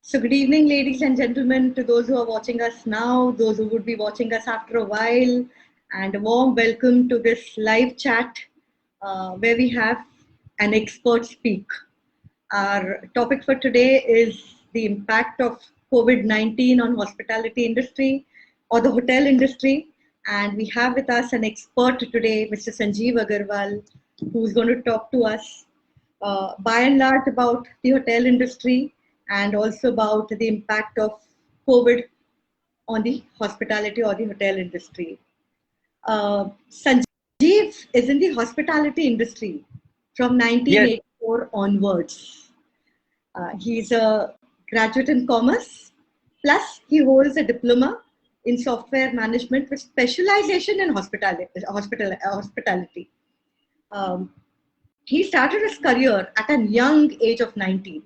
So, good evening, ladies and gentlemen, to those who are watching us now, those who would be watching us after a while, and a warm welcome to this live chat where we have an expert speak. Our topic for today is the impact of COVID-19 on hospitality industry or the hotel industry. And we have with us an expert today, Mr. Sanjeev Agarwal, who's going to talk to us by and large about the hotel industry and also about the impact of COVID on the hospitality or the hotel industry. Sanjeev is in the hospitality industry from Yes, 1984 onwards. He's a graduate in commerce, plus he holds a diploma in software management with specialization in hospitality. Um, he started his career at a young age of 19.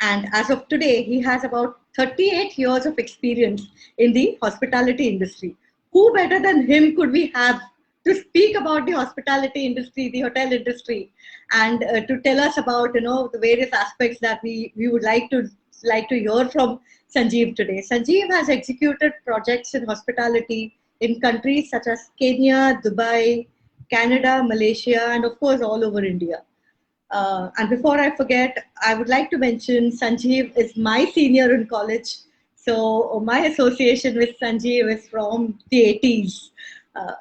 And as of today, he has about 38 years of experience in the hospitality industry. Who better than him could we have to speak about the hospitality industry, the hotel industry, and to tell us about the various aspects that we would like to hear from Sanjeev today. Sanjeev has executed projects in hospitality in countries such as Kenya, Dubai, Canada, Malaysia, and of course all over India. And before I forget, I would like to mention Sanjeev is my senior in college. So my association with Sanjeev is from the 80s,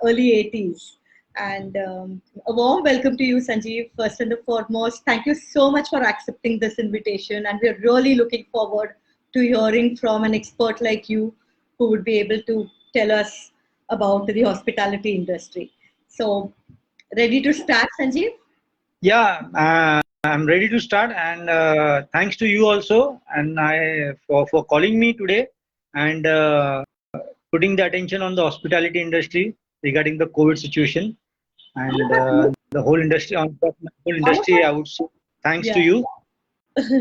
early 80s. And a warm welcome to you, Sanjeev, first and foremost. Thank you so much for accepting this invitation. And we're really looking forward to hearing from an expert like you who would be able to tell us about the hospitality industry. So, ready to start, Sanjeev? yeah, I'm ready to start, and thanks to you also, and I for calling me today and putting the attention on the hospitality industry regarding the COVID situation All and of us miss, the whole industry. On the whole all of industry, us, I would say thanks to yeah, you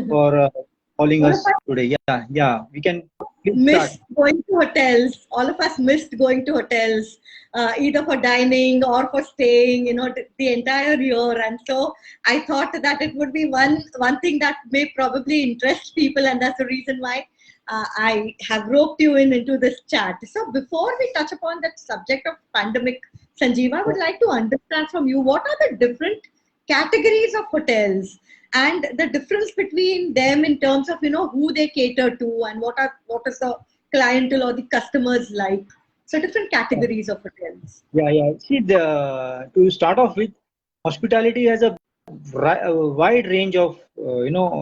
for calling all of us us today. Yeah, we can please start. missed going to hotels. All of us missed going to hotels, either for dining or for staying. The entire year. And so I thought that it would be one thing that may probably interest people, and that's the reason why I have roped you into this chat. So before we touch upon that subject of pandemic, Sanjeev, I would like to understand from you what are the different categories of hotels and the difference between them in terms of who they cater to and what is the clientele or the customers like. So different categories of hotels. Yeah. See, to start off with, hospitality has a wide range of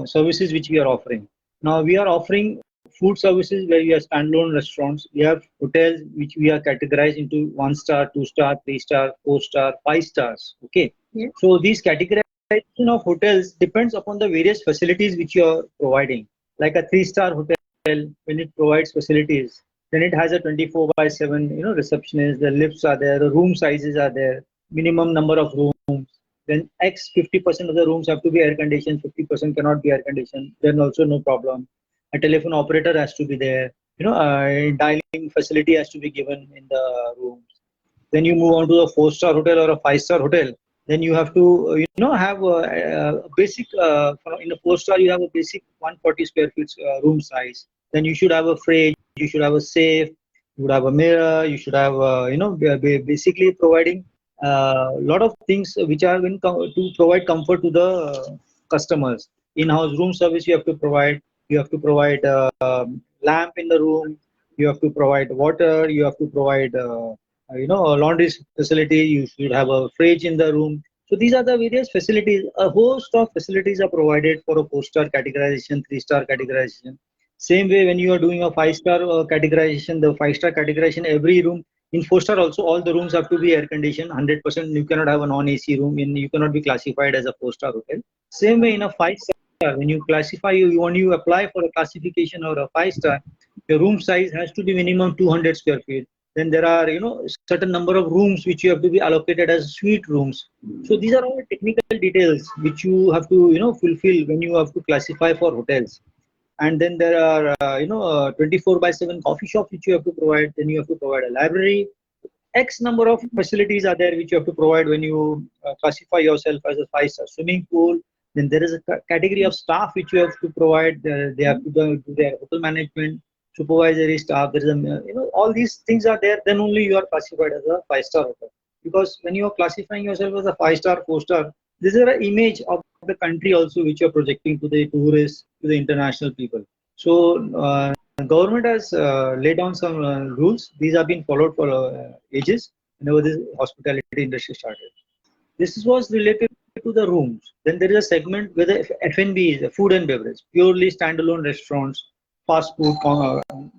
services which we are offering. Now we are offering food services where we are standalone restaurants. We have hotels which we are categorized into 1 star, 2 star, 3 star, 4 star, 5 stars. Okay, Yeah. so these categorization of hotels depends upon the various facilities which you are providing. Like a 3 star hotel, when it provides facilities, then it has a 24 by 7 receptionist, the lifts are there, the room sizes are there, minimum number of rooms. Then X 50% of the rooms have to be air conditioned, 50% cannot be air conditioned, then also no problem. A telephone operator has to be there, dialing facility has to be given in the rooms. Then you move on to a 4 star hotel or a 5 star hotel. Then you have to have a basic in a 4 star you have a basic 140 square feet room size. Then you should have a fridge, you should have a safe, you would have a mirror, you should have basically providing a lot of things which are to provide comfort to the customers. In-house room service you have to provide. You have to provide lamp in the room. You have to provide water. You have to provide a laundry facility. You should have a fridge in the room. So these are the various facilities. A host of facilities are provided for a 4 star categorization, 3 star categorization. Same way when you are doing a 5 star categorization, the 5 star categorization, every room in 4 star also all the rooms have to be air conditioned 100%. You cannot have a non-AC room. You cannot be classified as a 4 star hotel. Same way in a 5 star, when you classify when you apply for a classification or a 5 star, your room size has to be minimum 200 square feet. Then there are certain number of rooms which you have to be allocated as suite rooms. So these are all technical details which you have to fulfill when you have to classify for hotels. And then there are 24 by 7 coffee shops which you have to provide. Then you have to provide a library. X number of facilities are there which you have to provide when you classify yourself as a 5 star. Swimming pool, Then there is a category of staff which you have to provide. They have to do their hotel management, supervisory staff. There is all these things are there. Then only you are classified as a 5-star hotel. Because when you are classifying yourself as a 5-star, 4-star, this is an image of the country also which you are projecting to the tourists, to the international people. So government has laid down some rules. These have been followed for ages whenever this hospitality industry started. This was related to the rooms. Then there is a segment where the F&B is food and beverage, purely standalone restaurants, fast food.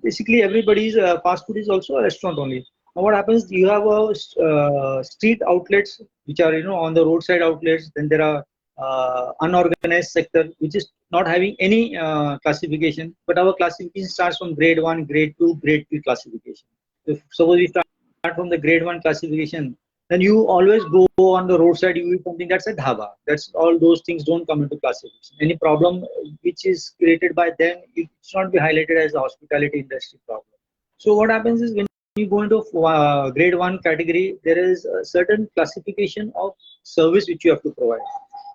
Basically, everybody's fast food is also a restaurant only. Now, what happens? You have street outlets which are on the roadside outlets. Then there are unorganized sector which is not having any classification. But our classification starts from grade 1, grade 2, grade 3 classification. If suppose we start from the grade 1 classification, then you always go on the roadside, you eat something that's a dhaba. That's all those things don't come into classification. Any problem which is created by them, it should not be highlighted as a hospitality industry problem. So what happens is when you go into grade 1 category, there is a certain classification of service which you have to provide.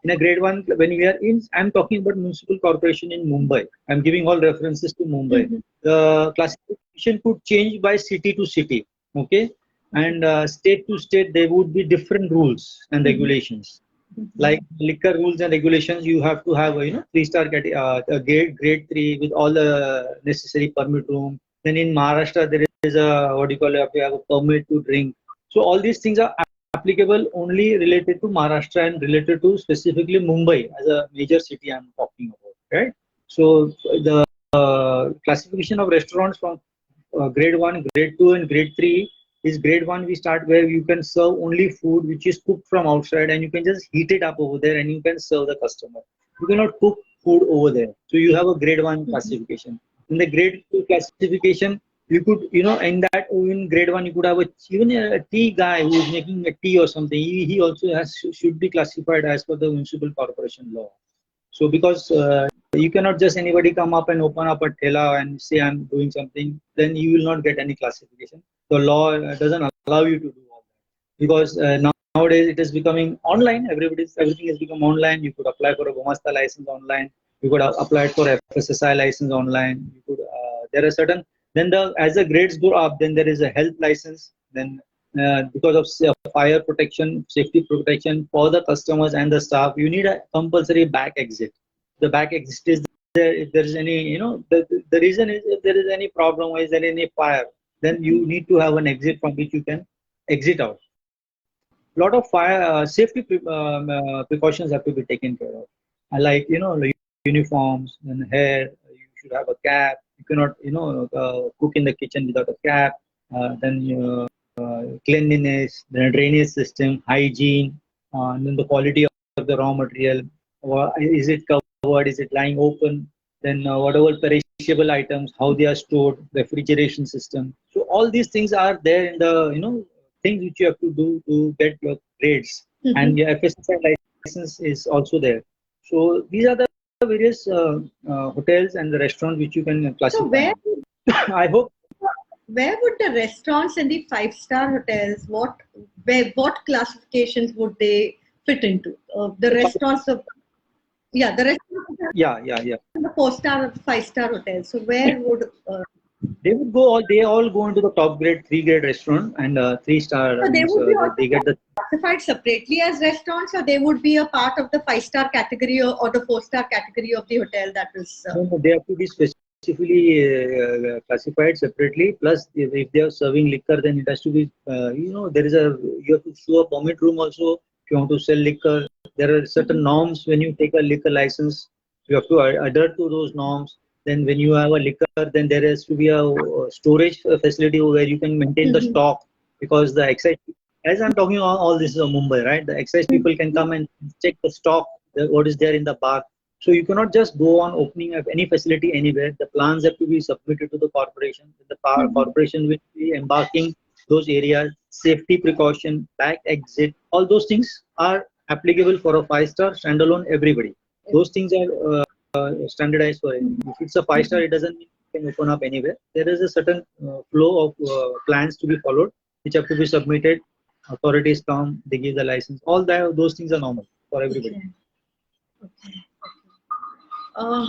In a grade 1, when we are in, I'm talking about municipal corporation in Mumbai. I'm giving all references to Mumbai. Mm-hmm. The classification could change by city to city. Okay. And state to state, there would be different rules and regulations. Mm-hmm. Like liquor rules and regulations, you have to have a 3-star grade 3 with all the necessary permit room. Then in Maharashtra, there is a you have a permit to drink. So all these things are applicable only related to Maharashtra and related to specifically Mumbai as a major city I'm talking about, right? So the classification of restaurants from grade 1, grade 2, and grade 3 is grade 1 we start where you can serve only food which is cooked from outside and you can just heat it up over there and you can serve the customer. You cannot cook food over there. So you have a grade 1 classification. In the grade 2 classification, you could, in grade 1, you could have even a tea guy who is making a tea or something. He also should be classified as per the municipal corporation law. So because you cannot just anybody come up and open up a thela and say I'm doing something, then you will not get any classification. The law doesn't allow you to do all that because nowadays it is becoming online. Everything has become online. You could apply for a Gumasta license online. You could apply for FSSI license online. You could there are certain. Then as the grades go up, then there is a health license. Then because of fire protection, safety protection for the customers and the staff, you need a compulsory back exit. The back exit is there if there is any, the reason is if there is any problem or is there any fire, then you need to have an exit from which you can exit out. A lot of fire safety precautions have to be taken care of. Like uniforms and hair, you should have a cap. You cannot cook in the kitchen without a cap. Then cleanliness, then drainage system, hygiene, and then the quality of the raw material. Is it covered? Is it lying open? Then whatever perishable items, how they are stored, refrigeration system. So all these things are there in the things which you have to do to get your grades. Mm-hmm. And your FSSI license is also there. So these are the various hotels and the restaurants which you can classify. So where? I hope. Where would the restaurants in the 5-star hotels? What classifications would they fit into? The restaurants of the restaurants. Yeah. The 4-star or 5-star hotels. So where would they would go? They all go into the top grade, 3-grade restaurant and 3-star. So they would be classified separately as restaurants, or they would be a part of the 5-star category or the 4-star category of the hotel that is. No, they have to be specifically classified separately. Plus, if they are serving liquor, then it has to be. You have to show a permit room also. If you want to sell liquor, there are certain norms when you take a liquor license. You have to adhere to those norms. Then when you have a liquor, then there has to be a storage facility where you can maintain the stock, because the excise, as I'm talking all this is Mumbai, right? The excise people can come and check the stock, what is there in the bar. So you cannot just go on opening of any facility anywhere. The plans have to be submitted to the corporation. The corporation will be embarking those areas, safety precaution, back exit, all those things are applicable for a 5-star standalone everybody. Those things are standardized for it. If it's a 5-star, it doesn't mean you can open up anywhere. There is a certain flow of plans to be followed, which have to be submitted. Authorities come, they give the license. All that, those things are normal for everybody. Okay. Uh,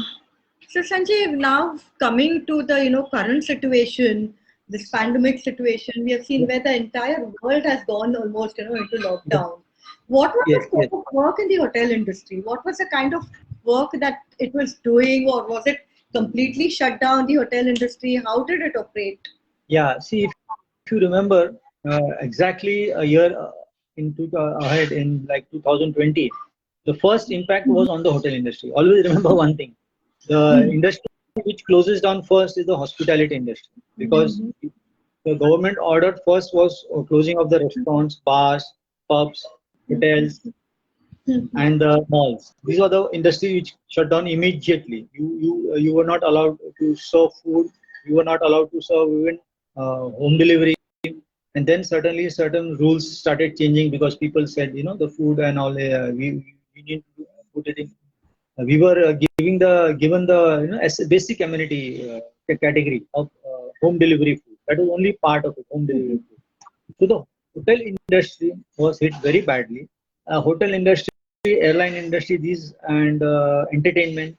so Sanjay, now coming to the current situation, this pandemic situation, we have seen Yes, where the entire world has gone almost into lockdown. What was the yes, yes. scope of work in the hotel industry? What was the kind of work that it was doing, or was it completely shut down the hotel industry? How did it operate? Yeah, see, if you remember exactly a year ahead in like 2020, the first impact was on the hotel industry. Always remember one thing: the Hmm. industry which closes down first is the hospitality industry, because Hmm. the government ordered first was closing of the restaurants, bars, pubs, hotels, Hmm. and the malls. These are the industry which shut down immediately. You were not allowed to serve food. You were not allowed to serve even home delivery. And then certainly certain rules started changing because people said, the food and all, we need to put it in. We were given the as a basic amenity category of home delivery food. That was only part of it, home delivery food. So the hotel industry was hit very badly. Hotel industry, airline industry, these and entertainment,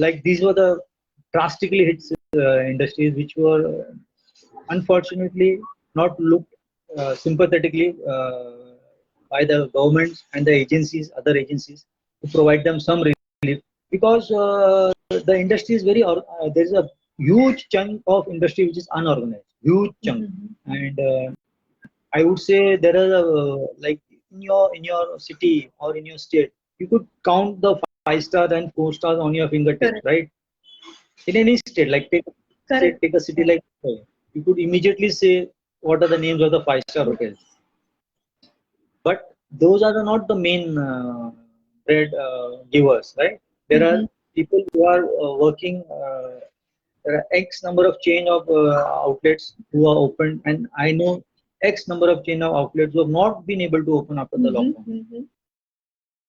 like these were the drastically hit industries which were unfortunately not looked sympathetically by the governments and the agencies, other agencies, to provide them some relief, because the industry is there is a huge chunk of industry which is unorganized, huge chunk, and I would say there are like in your city or in your state, you could count the 5 star and 4 stars on your fingertips, Correct. right? In any state, like Correct. take a city like Mumbai, you could immediately say what are the names of the 5 star hotels. But those are not the main bread givers, right? There are Mhm. people who are working. There are X number of chain of outlets who are open, and I know X number of chain of outlets who have not been able to open after the Mhm. lockdown.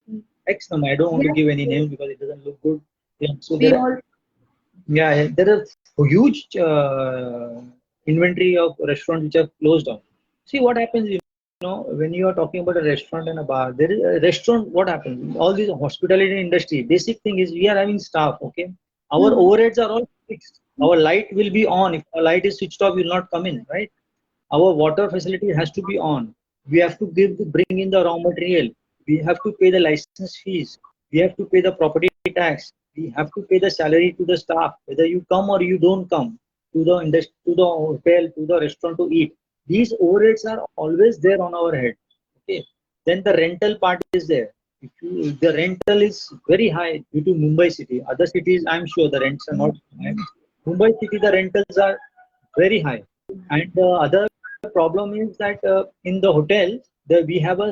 Mhm. X number. I don't want to Yes, give any yes. names because it doesn't look good. Yeah. So We there are, all. yeah, there are huge inventory of restaurants which are closed down. See what happens, when you are talking about a restaurant and a bar, there is a restaurant. What happens? All these hospitality industry. Basic thing is we are having staff. Okay, our Mhm. overheads are all fixed. Our light will be on. If our light is switched off, we will not come in. Right? Our water facility has to be on. We have to bring in the raw material. We have to pay the license fees. We have to pay the property tax. We have to pay the salary to the staff, whether you come or you don't come to the industry, to the hotel, to the restaurant to eat. These overheads are always there on our head. Okay. Then the rental part is there. If the rental is very high due to Mumbai city. Other cities, I'm sure the rents are not high. Mumbai city, the rentals are very high. And the other problem is that in the hotel, we have a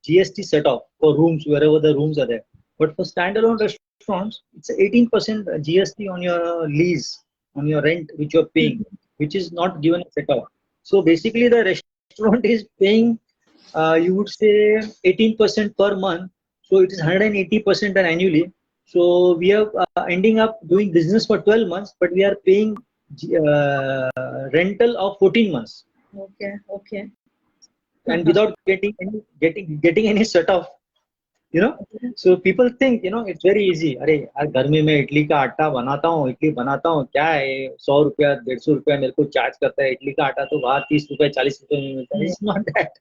GST set off for rooms wherever the rooms are there. But for standalone restaurants, it's 18% GST on your lease, on your rent, which you're paying, which is not given a set off. So basically, the restaurant is paying, you would say, 18% per month. So it is 180% annually. So we are ending up doing business for 12 months, but we are paying rental of 14 months, Okay. Okay. and without getting any set off, you know. So people think, it's very easy. अरे यार घर में मैं इडली का आटा बनाता हूँ, इडली बनाता हूँ, क्या है 100 रुपया 150 रुपया मेरे को चार्ज करता है इडली का आटा, तो बाहर 30 रुपया 40 रुपये में मिलता है. It's not that.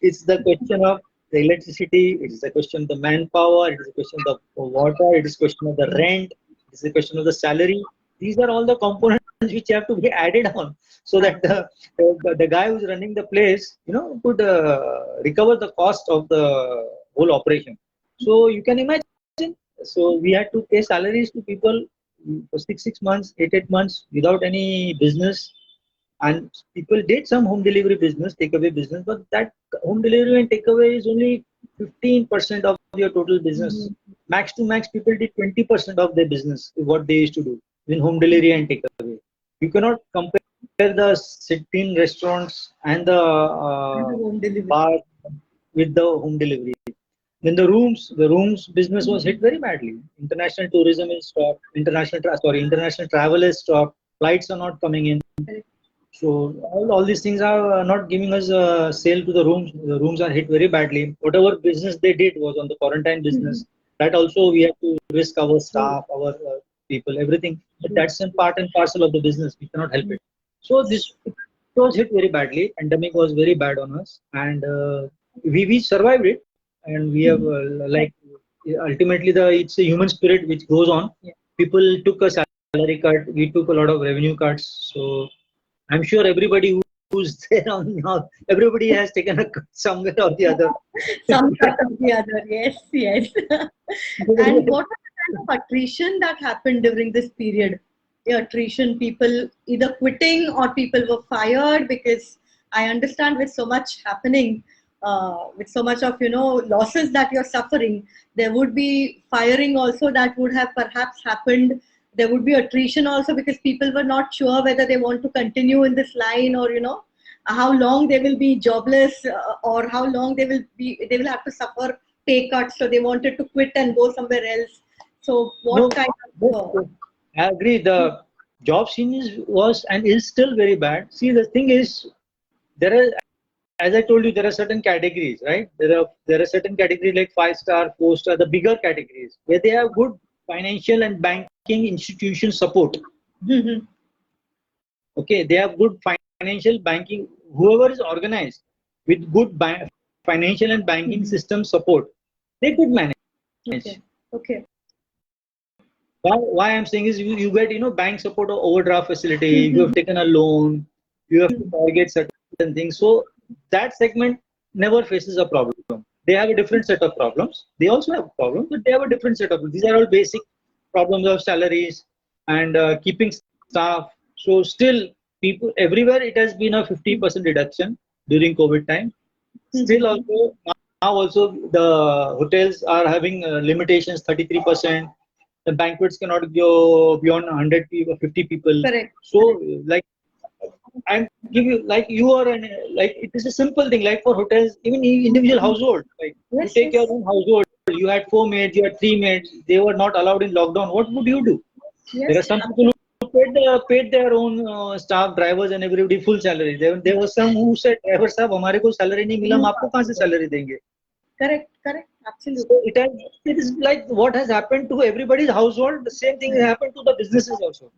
It's the question of the electricity, it is the question of the manpower, it is the question of the water, it is question of the rent, it is the question of the salary. These are all the components which have to be added on, so that the guy who's running the place, could recover the cost of the whole operation. So you can imagine. So we had to pay salaries to people for 6 months, 8 months without any business, and people did some home delivery business, takeaway business, but that home delivery and takeaway is only 15% of your total business. Max to max, people did 20% of their business, what they used to do in home delivery and takeaway. You cannot compare the sit-in restaurants and the And the home delivery. bar with the home delivery. Then the rooms business was hit very badly. International tourism is stopped. International travel is stopped. Flights are not coming in. So all these things are not giving us a sale to the rooms. The rooms are hit very badly. Whatever business they did was on the quarantine business. That also we have to risk our staff, our people, everything. But that's a part and parcel of the business. We cannot help it. So this it was hit very badly. Pandemic was very bad on us, and we survived it, and we have like ultimately the it's a human spirit which goes on. People took a salary cut. We took a lot of revenue cuts. So I'm sure everybody who's there on now, everybody has taken a cut somewhere or the other. Some cut of the other. Yes, yes. And what was the kind of attrition that happened during this period? The attrition, people either quitting or people were fired, because I understand with so much happening, with so much of losses that you're suffering, there would be firing also that would have perhaps happened. There would be attrition also because people were not sure whether they want to continue in this line, or how long they will be jobless, or how long they will have to suffer pay cuts, so they wanted to quit and go somewhere else. So what No, kind of I agree. The job scene was and is still very bad. See, the thing is, there are, as I told you, there are certain categories, right? There are certain categories like 5-star, 4-star, the bigger categories where they have good financial and banking institution support. Mhm. Okay, they have good financial banking. Whoever is organized with good financial and banking system support, they could manage. Okay. Okay. Why I'm saying is you get bank support or overdraft facility. You have taken a loan. You have to target certain things. So that segment never faces a problem. They have a different set of problems. They also have problems, but they have a different set of. These are all basic problems of salaries and keeping staff. So still, people everywhere it has been a 50% reduction during COVID time. Still also now also the hotels are having limitations 33%. The banquets cannot go beyond 100 people, 50 people. Correct. So like I'm give you like you are an like it is a simple thing like for hotels even individual household like you Yes, take yes. your own household. You had 4 maids, you had 3 maids. They were not allowed in lockdown. What would you do? There are Yes. some people who paid their own staff, drivers, and everybody full salary. There were some who said, "Driver साहब हमारे को salary नहीं मिला, हम आपको कहाँ से salary देंगे?" Correct. Correct. So Absolutely. it is like what has happened to everybody's household. The same thing has happened to the businesses also.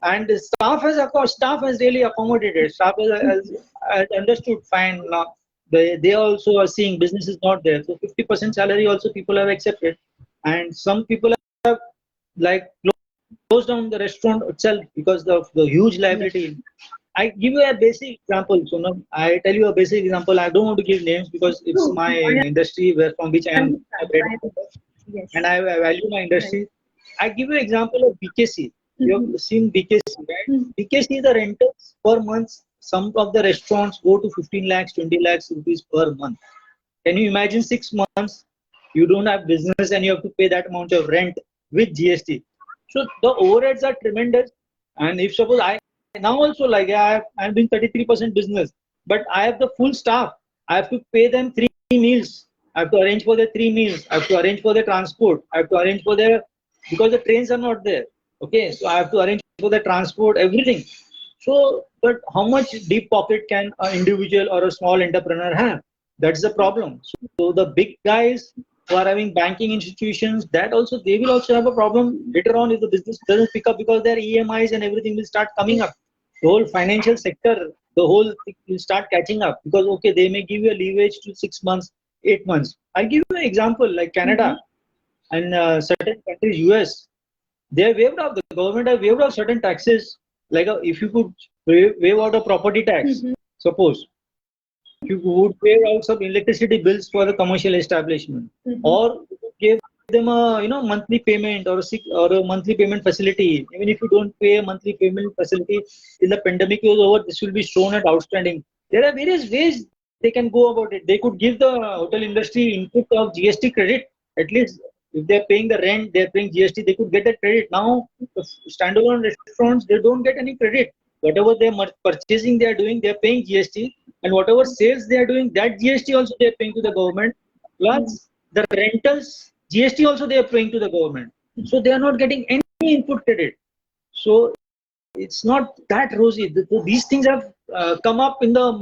And the staff has of course staff has really accommodated. Staff has understood fine now. They also are seeing business is not there. So 50% salary also people have accepted, and some people have like closed down the restaurant itself because of the huge liability. I give you a basic example. So now I tell you a basic example. I don't want to give names because it's True. my I industry where from which I am understand. bread I and butter, Yes. and I value my Right. industry. I give you an example of BKC. You have seen BKC, right? BKC, the rentals per month, some of the restaurants go to 15 lakhs, 20 lakhs rupees per month. Can you imagine 6 months you don't have business and you have to pay that amount of rent with GST? So the overheads are tremendous. And if suppose I now also like I'm doing 33% business, but I have the full staff. I have to pay them 3 meals. I have to arrange for their 3 meals. I have to arrange for their transport. I have to arrange for their because the trains are not there. Okay, so I have to arrange for the transport, everything. So, but how much deep pocket can an individual or a small entrepreneur have? That's the problem. So the big guys who are having banking institutions, that also they will also have a problem later on if the business doesn't pick up because their EMIs and everything will start coming up. The whole financial sector, the whole thing will start catching up because okay, they may give you a leverage to 6 months, 8 months. I'll give you an example like Canada and certain countries, US. They have waived off. The government have waived off certain taxes. Like if you could waive out a property tax, suppose you would pay out some electricity bills for the commercial establishment, or you could give them a monthly payment or a monthly payment facility. Even if you don't pay a monthly payment facility, till the pandemic is over, this will be shown as outstanding. There are various ways they can go about it. They could give the hotel industry input of GST credit. At least if they're paying the rent, they're paying GST, they could get that credit. Now, the standalone restaurants, they don't get any credit. Whatever they're purchasing, they're doing, they're paying GST, and whatever sales they are doing, that GST also they are paying to the government. Plus the rentals GST also they are paying to the government. So they are not getting any input credit. So it's not that rosy. These things have come up in the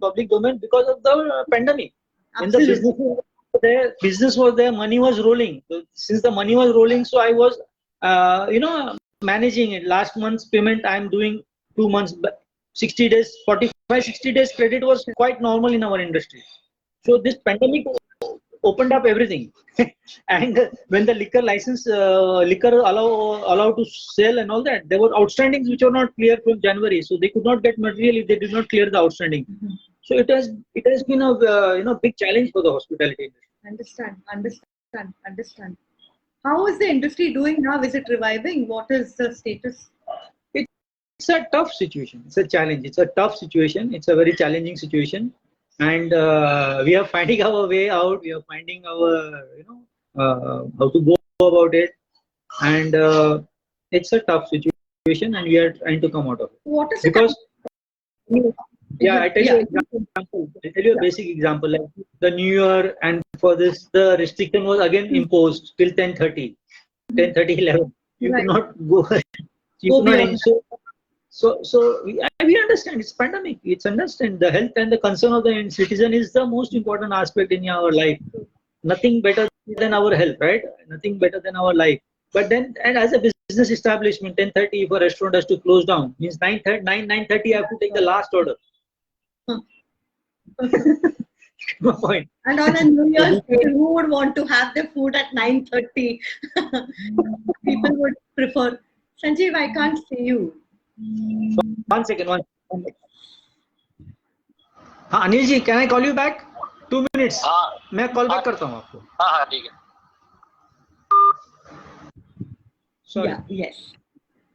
public domain, because of the pandemic. When the business was there, money was rolling. So since the money was rolling, so I was, managing it. Last month's payment, I'm doing 2 months, 60 days, 45, 60 days credit was quite normal in our industry. So this pandemic opened up everything. And when the liquor license, liquor allowed to sell and all that, there were outstandings which were not clear from January. So they could not get material if they did not clear the outstanding. So it has been a big challenge for the hospitality industry. Understand. How is the industry doing now? Is it reviving? What is the status? It's a tough situation. It's a challenge. It's a tough situation. It's a very challenging situation, and we are finding our way out. We are finding our how to go about it, and it's a tough situation, and we are trying to come out of it. What is it? Because I tell you an example. I tell you a basic example. Like the New Year, and for this, the restriction was again imposed till 10:30, 10:30, 11. You cannot go. You cannot. So we understand it's pandemic. It's understand the health and the concern of the citizen is the most important aspect in our life. Nothing better than our health, right? Nothing better than our life. But then, and as a business establishment, 10:30, if a restaurant has to close down, means 9:30, I have to take the last order. No point. And on a New Year's Day, who would want to have their food at 9:30? People would prefer. Sanjeev, I can't see you. One second. Anil ji, can I call you back? 2 minutes. मैं call back करता हूँ आपको. हाँ ठीक है. Sorry. Yeah, yes.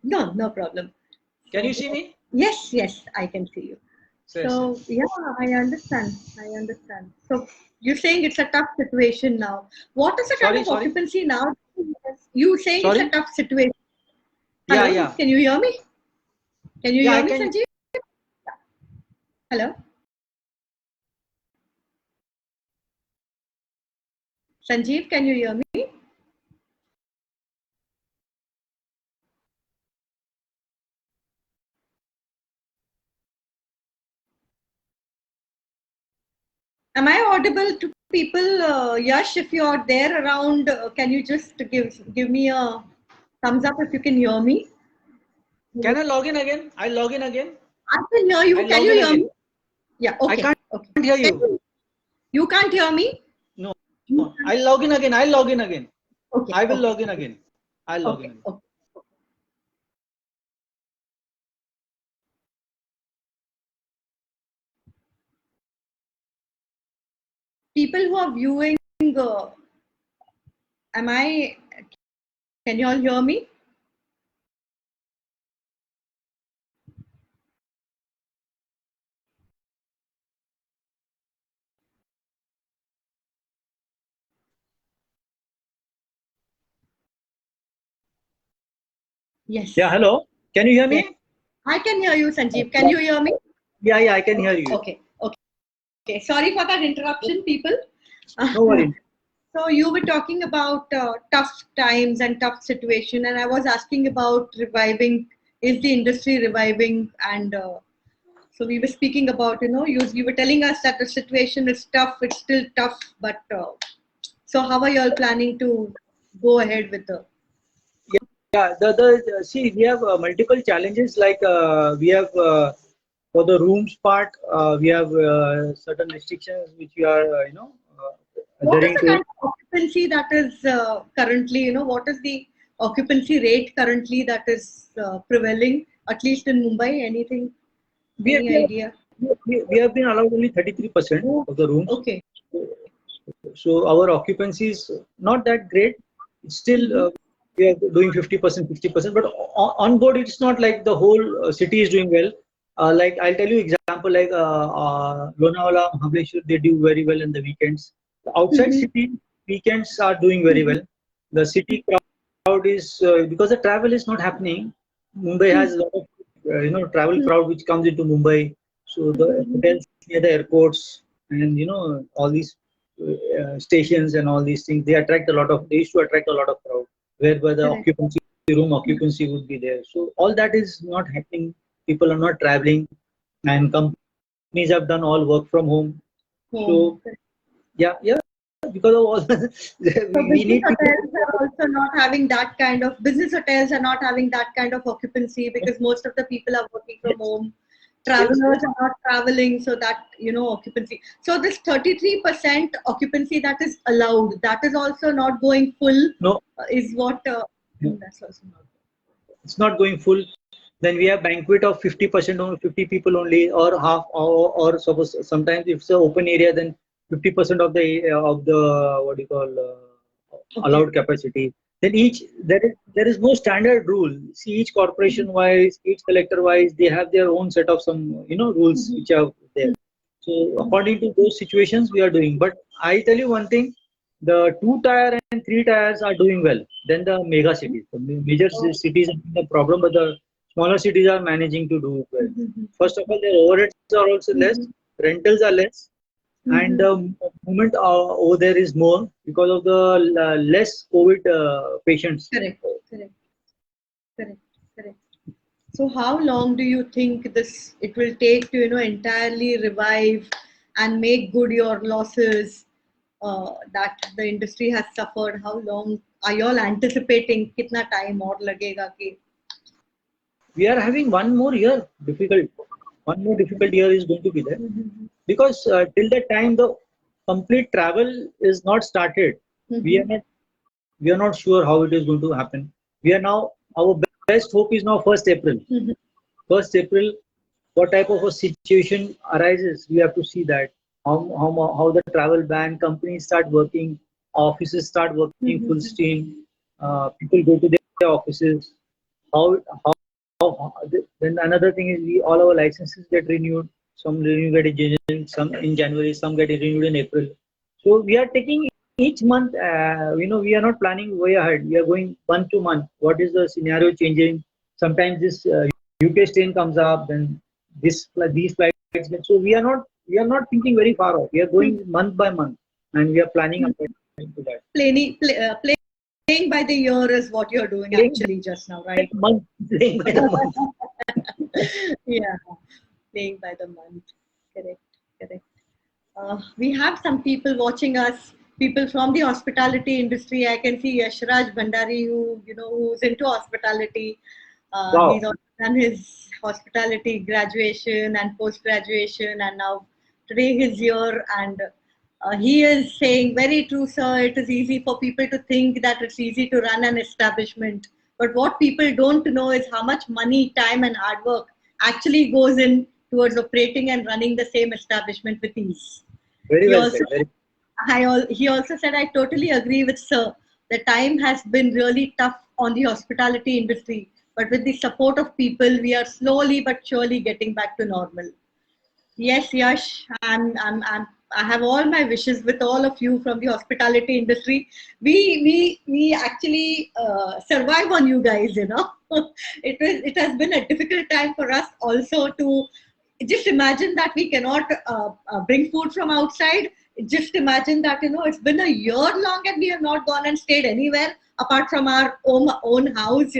No problem. Can you see me? Yes, I can see you. So yeah, I understand. So you're saying it's a tough situation now. What is the kind of occupancy now? You saying it's a tough situation? Hello? Yeah. Can you hear me? Can you hear me, Sanjeev? Hello? Sanjeev, can you hear me? Am I audible to people? Yash, if you're there around, can you just give me a thumbs up if you can hear me? Can I log in again? I'll log in again. I can hear you. Can you hear me? Yeah, okay. I can't hear you. You can't hear me? No. I'll log in again. Okay. I will log in again. I'll log in. Okay. People who are viewing, can you all hear me? Yes. Yeah, hello. Can you hear me? Yes. I can hear you, Sanjeev. Can you hear me? Yeah, I can hear you. Okay. Sorry for that interruption, people. No worries. So you were talking about tough times and tough situation, and I was asking about reviving. Is the industry reviving? And so we were speaking about, you were telling us that the situation is tough. It's still tough, but so how are you all planning to go ahead with the? Yeah, see, we have multiple challenges. Like we have for the rooms part, we have certain restrictions which we are, what is the kind of occupancy that is currently, what is the occupancy rate currently that is prevailing, at least in Mumbai? Anything? Any idea? We have been allowed only 33% of the rooms. Okay. So our occupancy is not that great. It's still we are doing 50%, 60%. But on board, it's not like the whole city is doing well. Like I'll tell you example, like Lonavala, Mahabaleshwar, they do very well in the weekends. The outside city weekends are doing very well. The city crowd is because the travel is not happening. Mumbai has a lot of travel crowd which comes into Mumbai. So the hotels near the airports and all these stations and all these things, they used to attract a lot of crowd, whereby the occupancy room occupancy would be there. So all that is not happening. People are not traveling, and companies have done all work from home. So yeah, because of all, So we business need people. hotels are also not having that kind of business hotels are not having that kind of occupancy because most of the people are working from home. Yes, Travelers are not traveling, so that occupancy. So this 33% occupancy that is allowed, that is also not going full. no, Is what that's also not. it's not going full. Then we have banquet of 50% only, 50 people only, or half, or suppose sometimes if it's an open area, then 50% of the what do you call Okay. allowed capacity. Then there is no standard rule. See, each corporation wise, each collector wise, they have their own set of some rules which are there. So according to those situations, we are doing. But I tell you one thing: the 2 tier and 3 tiers are doing well. Then the mega cities, the major cities are the problem, but the smaller cities are managing to do it well. First of all, their overheads are also less, rentals are less, and the movement over there is more because of the less COVID patients. Correct. Correct. Correct. Correct. So how long do you think this it will take to entirely revive and make good your losses that the industry has suffered? How long are you all anticipating? Kitna time और लगेगा कि We are having one more year difficult. One more difficult year is going to be there because till the time the complete travel is not started, we are not we are not sure how it is going to happen. We are now our best hope is now 1st April. 1st April, what type of a situation arises, we have to see that how the travel ban companies start working, offices start working full steam, people go to their offices. How then another thing is we all our licenses get renewed. Some renew get in January, some in January, some get renewed in April. So we are taking each month. We are not planning way ahead. We are going month to month. What is the scenario changing? Sometimes this UK strain comes up, then these flights. So we are not thinking very far off. We are going month by month, and we are planning according to that. playing by the year is what you're doing Playing actually just now, right? month, playing by the month. Yeah, playing by the month. Correct, correct. We have some people watching us, people from the hospitality industry. I can see Yashraj Bhandari, who's into hospitality. He's Wow. also done his hospitality graduation and post graduation, and now today he's here. And he is saying, very true, sir. It is easy for people to think that it's easy to run an establishment. But what people don't know is how much money, time, and hard work actually goes in towards operating and running the same establishment with ease. Very He well also, said. Very he also said, I totally agree with sir. The time has been really tough on the hospitality industry, but with the support of people, we are slowly but surely getting back to normal. Yes, Yash, I have all my wishes with all of you from the hospitality industry. We actually survive on you guys. It has been a difficult time for us also to just imagine that we cannot bring food from outside. Just imagine that it's been a year long and we have not gone and stayed anywhere apart from our own house.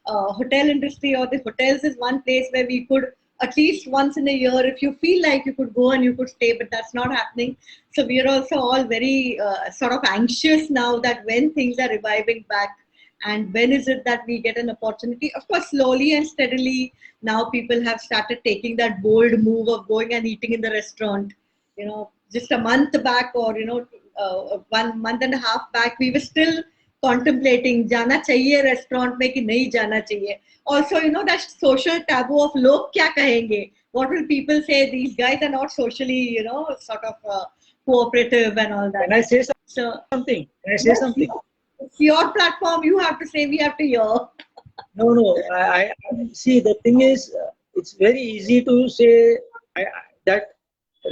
Hotel industry or the hotels is one place where we could at least once in a year, if you feel like you could go and you could stay, but that's not happening. So we are also all very sort of anxious now that when things are reviving back and when is it that we get an opportunity. Of course, slowly and steadily now people have started taking that bold move of going and eating in the restaurant. Just a month back or 1 month and a half back, we were still contemplating जाना चाहिए restaurant में कि नहीं जाना चाहिए. Also, that social taboo of log kya kahenge? What will people say? These guys are not socially, sort of cooperative and all that. Can I say So, something? Can I say yes, something? it's your platform. You have to say. We have to hear. No. I see. The thing is, it's very easy to say that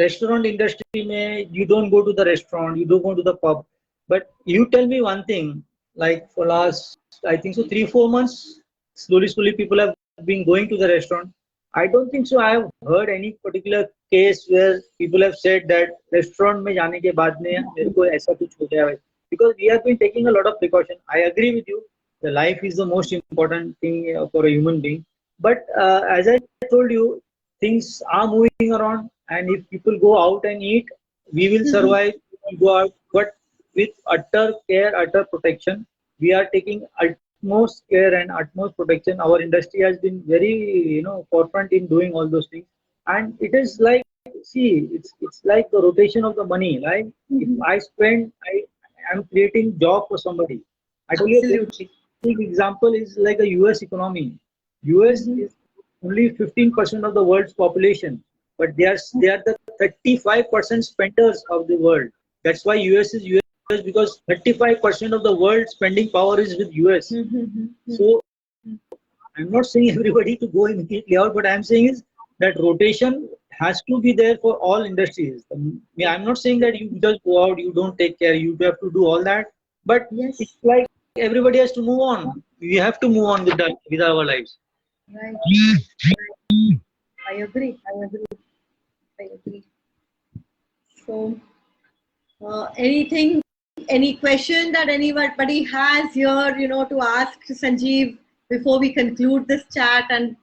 restaurant industry may you don't go to the restaurant, you don't go to the pub. But you tell me one thing. Like for last, I think so 3-4 months, slowly people have been going to the restaurant. I don't think so. I have heard any particular case where people have said that restaurant में जाने के बाद में मेरे को ऐसा कुछ हो गया है. Because we have been taking a lot of precaution. I agree with you. The life is the most important thing for a human being. But as I told you, things are moving around, and if people go out and eat, we will survive. We will go out, but with utter care, utter protection. We are taking utmost care and utmost protection. Our industry has been very, forefront in doing all those things, and it is like, see, it's like the rotation of the money, right? If I spend, I am creating job for somebody. I tell you a Absolutely. big example is like a US economy. US Mhm. is only 15% of the world's population, but they are the 35% spenders of the world. That's why US is US, because 35% of the world's spending power is with US. Mhm. So I'm not saying everybody to go immediately out, but I'm saying is that rotation has to be there for all industries. Yeah, I'm not saying that you just go out, you don't take care, you have to do all that, but Yes. it's like everybody has to move on. We have to move on with that, with our lives. Right. I agree. I agree. I agree. So, anything, any question that anybody has here, to ask Sanjeev before we conclude this chat, and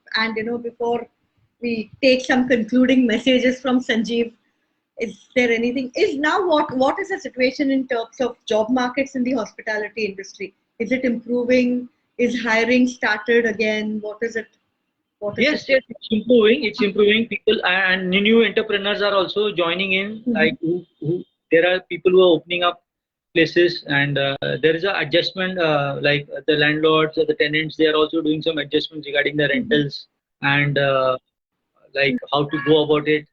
before we take some concluding messages from Sanjeev. Is there anything? Is now what is the situation in terms of job markets in the hospitality industry? Is it improving? Is hiring started again? What is it? What is Yes, it? yes, it's improving. It's improving. People and new entrepreneurs are also joining in. Mhm. Like there are people who are opening up places, and there is a adjustment. Like the landlords, the tenants, they are also doing some adjustments regarding the Mhm. rentals and like how to go about it.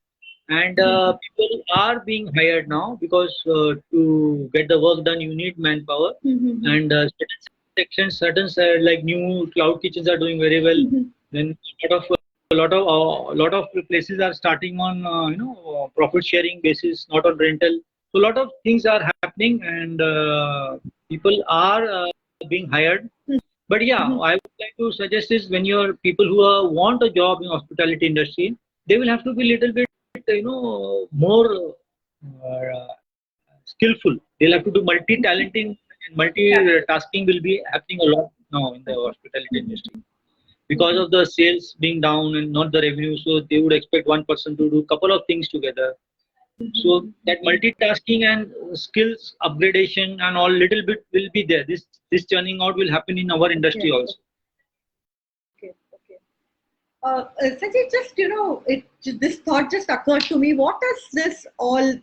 And Mhm. people are being hired now because to get the work done, you need manpower. Mhm. And certain sections, certain like new cloud kitchens are doing very well. Mhm. Then a lot of places are starting on profit sharing basis, not on rental. So a lot of things are happening, and people are being hired. But yeah, Mhm. I would like to suggest is when your people who want a job in hospitality industry, they will have to be little bit more skillful. They'll have to do multi-talenting and multi-tasking will be happening a lot now in the hospitality industry because Mhm. of the sales being down and not the revenue. So they would expect one person to do a couple of things together. So that multitasking and skills upgradation and all little bit will be there. This churning out will happen in our industry Okay. also. Okay. Okay. Sanjay, just this thought just occurred to me. What is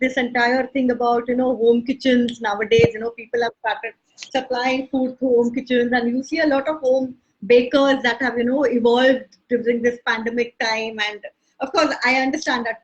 this entire thing about home kitchens nowadays? People have started supplying food through home kitchens, and you see a lot of home bakers that have evolved during this pandemic time. And of course, I understand that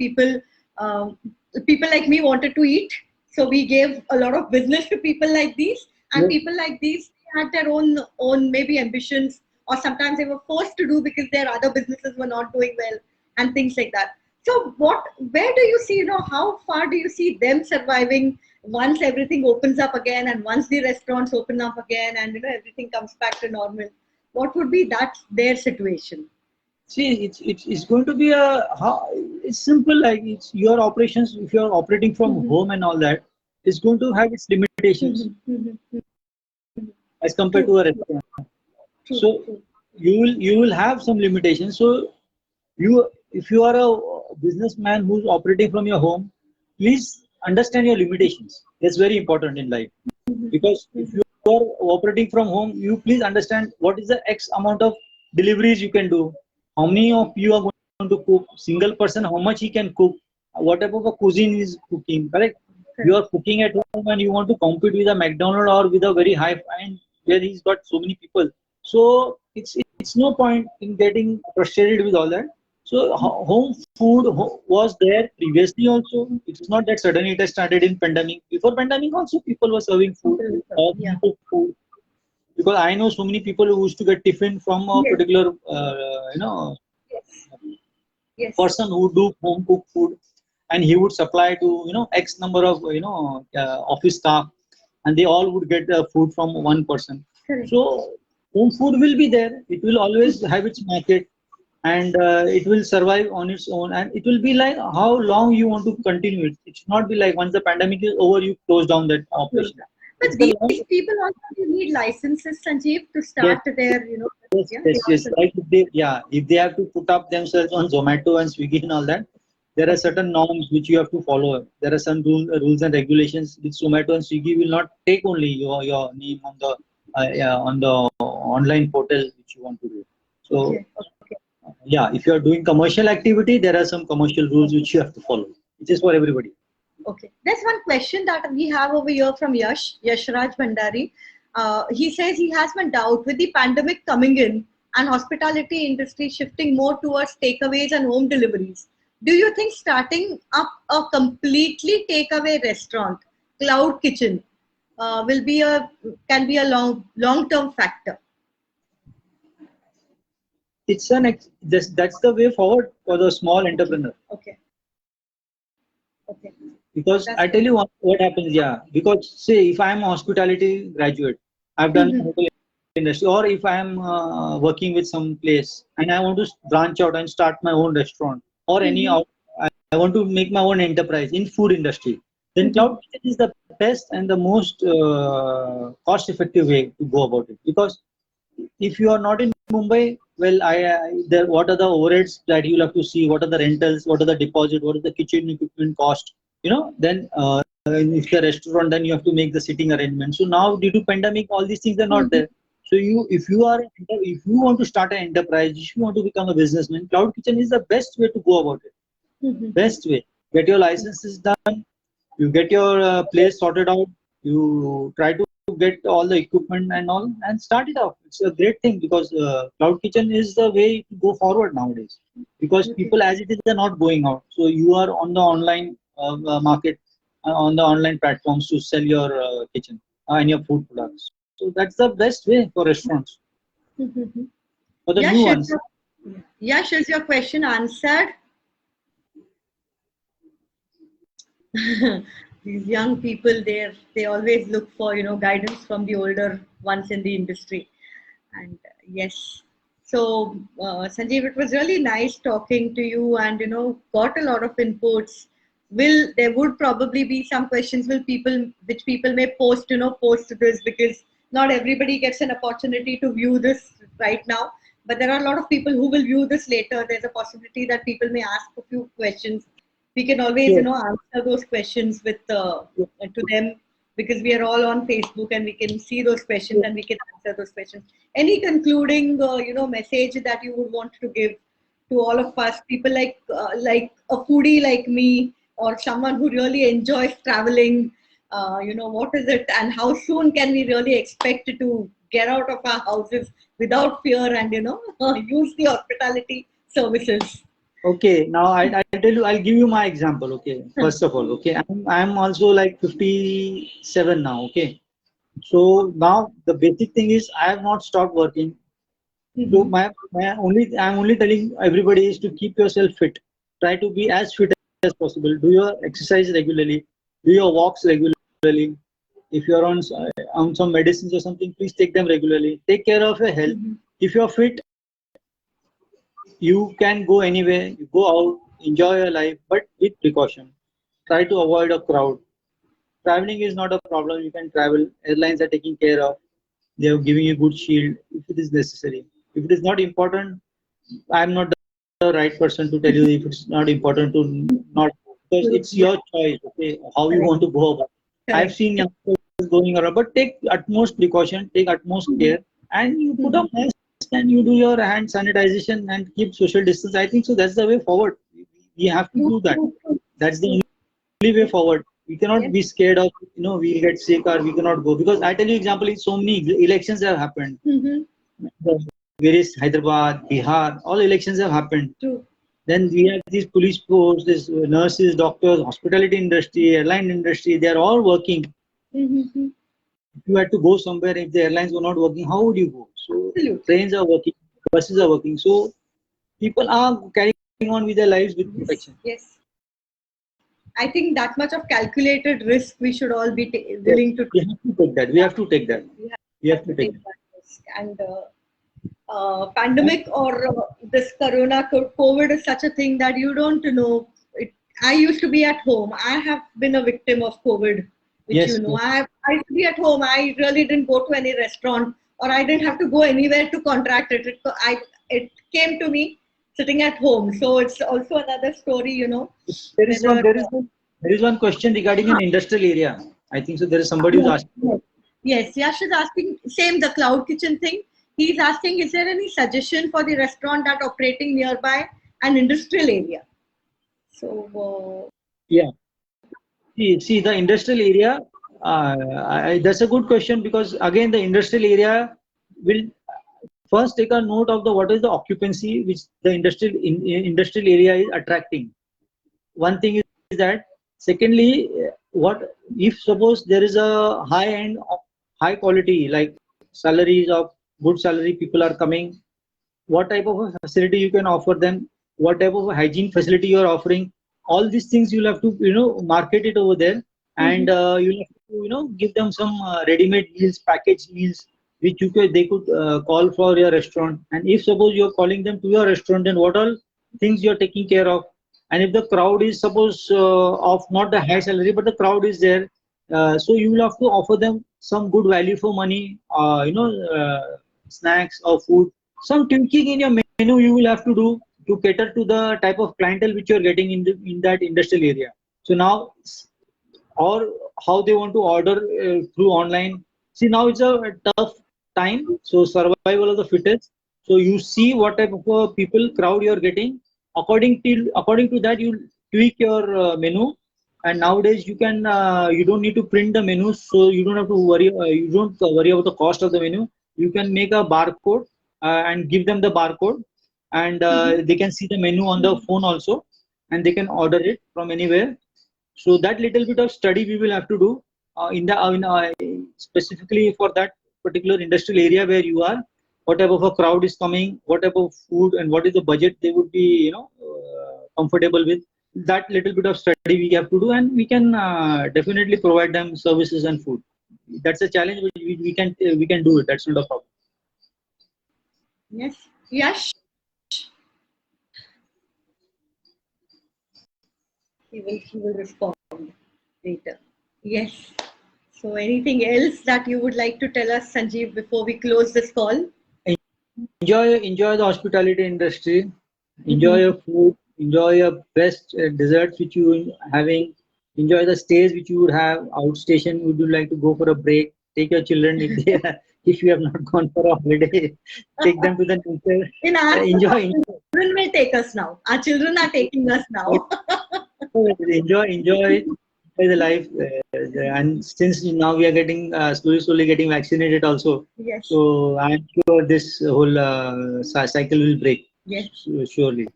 um, people like me wanted to eat, so we gave a lot of business to people like these, and Yes. people like these had their own maybe ambitions, or sometimes they were forced to do because their other businesses were not doing well and things like that. So where do you see, how far do you see them surviving once everything opens up again, and once the restaurants open up again, and everything comes back to normal? What would be their situation? See, it's going to be it's simple, like it's your operations. If you're operating from Mhm. home and all that, it's going to have its limitations Mhm. Mhm. as compared True, to a restaurant. true, So true. you will have some limitations. So if you are a businessman who's operating from your home, please understand your limitations. That's very important in life, because if you are operating from home, you please understand what is the X amount of deliveries you can do, how many of you are going to cook, single person how much he can cook, whatever the cuisine is cooking, correct? You Correct. are cooking at home and you want to compete with a McDonald or with a very high end where he's got so many people. So it's no point in getting frustrated with all that. So home food was there previously also. It's not that suddenly it has started in pandemic. Before pandemic also people were serving food, People, yeah. home cooked food. Because I know so many people who used to get tiffin from a Yes. particular Yes. Yes. person who do home cooked food, and he would supply to X number of office staff, and they all would get food from one person. Correct. So home food will be there. It will always have its market, and it will survive on its own, and it will be like how long you want to continue it. It should not be like once the pandemic is over you close down that Close operation. that. But It's the these people also need licenses, Sanjeev, to yes, start their, yes, yeah, yes, they yes. also. Like if they have to put up themselves on Zomato and Swiggy and all that, there are Okay. certain norms which you have to follow. There are some rules and regulations which Zomato and Swiggy will not take only your name on the online portal which you want to do. So Okay. Okay. yeah, if you are doing commercial activity, there are some commercial rules which you have to follow, which is for everybody. Okay. There's one question that we have over here from Yashraj Bhandari. He says he has one doubt with the pandemic coming in and hospitality industry shifting more towards takeaways and home deliveries. Do you think starting up a completely takeaway restaurant, cloud kitchen, will be a can be a long term factor? That's the way forward for the small entrepreneur. Okay. Okay. Because That's I tell you what happens, yeah. Because say if I am a hospitality graduate, I've done good. hotel industry, or if I am working with some place and I want to branch out and start my own restaurant or any Mhm. out, I want to make my own enterprise in food industry, then Mhm. cloud kitchen is the best and the most cost-effective way to go about it. Because if you are not in Mumbai, well, what are the overheads that you'll have to see? What are the rentals? What are the deposit? What is the kitchen equipment cost? Then if you're a restaurant, then you have to make the sitting arrangement. So now, due to pandemic, all these things are not Mhm. there. So if you want to start an enterprise, if you want to become a businessman, cloud kitchen is the best way to go about it. Mhm. Best way. Get your licenses done, you get your place sorted out, you try to get all the equipment and all and start it off. It's a great thing because cloud kitchen is the way to go forward nowadays, because Okay. people as it is are not going out, so you are on the online market, on the online platforms to sell your kitchen and your food products. So that's the best way for restaurants, Mhm. for the new Yash, ones. is your question answered? These young people, they always look for guidance from the older ones in the industry. And yes, so Sanjeev, it was really nice talking to you, and got a lot of inputs. Will there would probably be some questions will people which people may post to this, because not everybody gets an opportunity to view this right now, but there are a lot of people who will view this later. There's a possibility that people may ask a few questions. We can always Sure. answer those questions with to them, because we are all on Facebook and we can see those questions and we can answer those questions. Any concluding message that you would want to give to all of us, people like a foodie like me, or someone who really enjoys traveling? What is it, and how soon can we really expect to get out of our houses without fear and use the hospitality services? Okay, now I tell you, I'll give you my example. Okay, first of all, okay, I'm also like 57 now. Okay, so now the basic thing is I have not stopped working. So Mhm. I'm only telling everybody is to keep yourself fit. Try to be as fit as possible. Do your exercise regularly. Do your walks regularly. If you're on some medicines or something, please take them regularly. Take care of your health. Mhm. If you're fit, you can go anywhere, you go out, enjoy your life, but with precaution. Try to avoid a crowd. Traveling is not a problem. You can travel. Airlines are taking care of. They are giving you good shield if it is necessary. If it is not important, I'm not the right person to tell you if it's not important to not, because it's Yeah, your choice. Okay, how you correct, want to go about it. I've correct. seen youngsters going around, but take utmost precaution, take utmost care, and you put Mhm. on mask and you do your hand sanitization and keep social distance. I think so. That's the way forward. We have to True, do that. true, true, That's the true. only way forward. We cannot Yes. be scared of, we'll get sick or we cannot go. Because I tell you, example, so many elections have happened. Mhm. The various Hyderabad, Bihar, all elections have happened. True. Then we have these police force, these nurses, doctors, hospitality industry, airline industry. They are all working. Mhm. If you had to go somewhere, if the airlines were not working, how would you go? So Absolutely. trains are working, buses are working. So people are carrying on with their lives with Yes. protection. Yes. I think that much of calculated risk we should all be Yes, willing to we take. have to take that. We have to take that. We We have have to to take take that. that risk. And pandemic or this COVID is such a thing that you don't know. I used to be at home. I have been a victim of COVID which Yes, you know. yes. I used to be at home. I really didn't go to any restaurant, or I didn't have to go anywhere to contract it. It came to me sitting at home. So it's also another story, you know, There is one. whether. There is one question regarding an industrial area. I think so. There is somebody who's Yes, asking. yes. Yes, Yash is asking, same the cloud kitchen thing. He's asking, is there any suggestion for the restaurant that operating nearby an industrial area? So, Yeah. See the industrial area. That's a good question because again the industrial area will first take a note of the what is the occupancy which the industrial area is attracting. One thing is that. Secondly, what if suppose there is a high end of high quality like salaries of good salary people are coming, what type of a facility you can offer them, what type of a hygiene facility you are offering, all these things you'll have to market it over there, and mhm, you'll have to give them some ready-made meals, packaged meals, which they could call for your restaurant. And if suppose you're calling them to your restaurant, then what all things you're taking care of. And if the crowd is suppose of not the high salary but the crowd is there, so you will have to offer them some good value for money, snacks or food. Some tweaking in your menu you will have to do to cater to the type of clientele which you are getting in that industrial area. So now, or how they want to order through online. See, now it's a tough time. So survival of the fittest. So you see what type of people crowd you are getting. According to that, you tweak your menu. And nowadays you don't need to print the menus, so you don't have to worry. You don't worry about the cost of the menu. You can make a barcode and give them the barcode, and mhm, they can see the menu on the phone also, and they can order it from anywhere. So that little bit of study we will have to do specifically for that particular industrial area where you are. What type of a crowd is coming, what type of food, and what is the budget they would be, comfortable with. That little bit of study we have to do, and we can definitely provide them services and food. That's a challenge, but we can do it. That's not a problem. yes, Yash, he will respond later. Yes. So, anything else that you would like to tell us, Sanjeev, before we close this call? Enjoy the hospitality industry. Enjoy Mhm. your food. Enjoy your best desserts which you having. Enjoy the stays which you would have outstation. Would you like to go for a break? Take your children if they if you have not gone for a holiday. Take them to the nature. In our case, Enjoy, our enjoy, children will take us now. Our children are taking us now. enjoy the life. And since now we are getting slowly getting vaccinated also, Yes, so I'm sure this whole cycle will break. yes. Surely.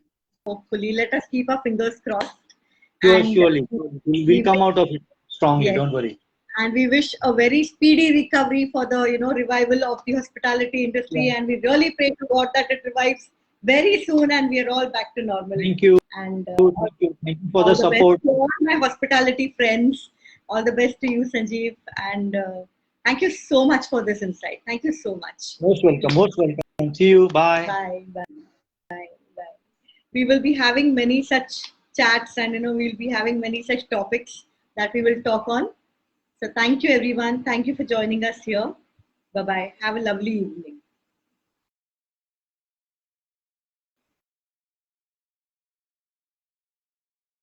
Hopefully, let us keep our fingers crossed. Sure, And surely. We'll we come out of it strongly. yes, Don't worry. and we wish a very speedy recovery for the revival of the hospitality Yeah. industry. And we really pray to God that it revives very soon, and we are all back to normal. Thank you. And Thank you. Thank you for the all the best support. to all my hospitality friends. All the best to you, Sanjeev. And thank you so much for this insight. Thank you so much. Most welcome. Most welcome. See you. Bye. Bye. Bye. Bye. We will be having many such chats, and we'll be having many such topics that we will talk on. So thank you everyone. Thank you for joining us here. Bye bye. Have a lovely evening.